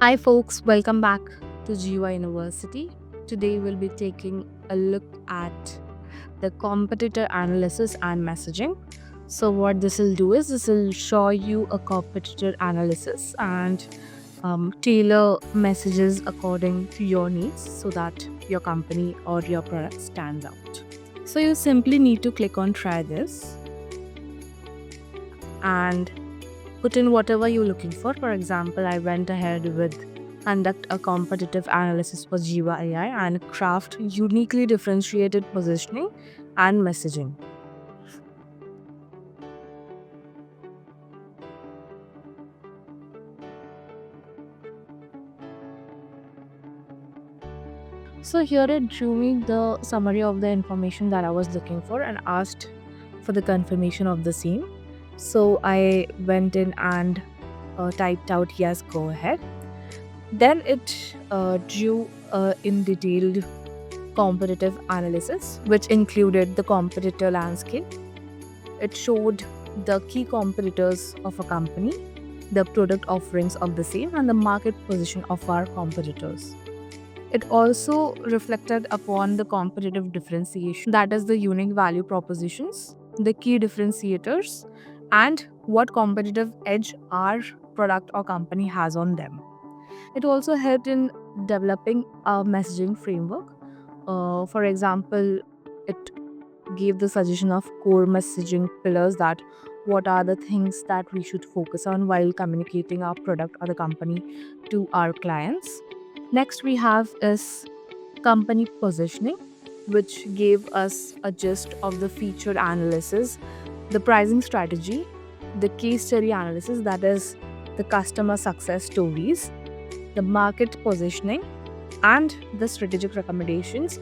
Hi, folks, welcome back to Jiva University. Today, we'll be taking a look at the competitor analysis and messaging. So, what this will do is this will show you a competitor analysis and tailor messages according to your needs so that your company or your product stands out. So, you simply need to click on try this and put in whatever you're looking for. For example, I went ahead with conduct a competitive analysis for Jiva AI and craft uniquely differentiated positioning and messaging. So here it drew me the summary of the information that I was looking for and asked for the confirmation of the same. So I went in and typed out yes, go ahead. Then it drew in detailed competitive analysis, which included the competitor landscape. It showed the key competitors of a company, the product offerings of the same, and the market position of our competitors. It also reflected upon the competitive differentiation, that is, the unique value propositions, the key differentiators, and what competitive edge our product or company has on them. It also helped in developing a messaging framework. For example, it gave the suggestion of core messaging pillars, that what are the things that we should focus on while communicating our product or the company to our clients. Next, we have is company positioning, which gave us a gist of the feature analysis, the pricing strategy, the case study analysis, that is, the customer success stories, the market positioning, and the strategic recommendations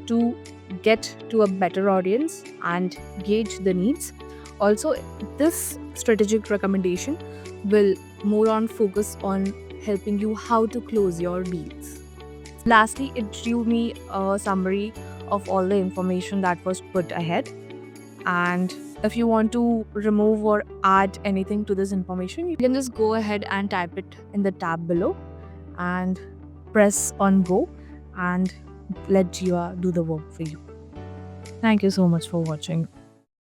to get to a better audience and gauge the needs. Also, this strategic recommendation will more on focus on helping you how to close your deals. Lastly, it drew me a summary of all the information that was put ahead. And if you want to remove or add anything to this information, you can just go ahead and type it in the tab below and press on go and let Jiva do the work for you. Thank you so much for watching.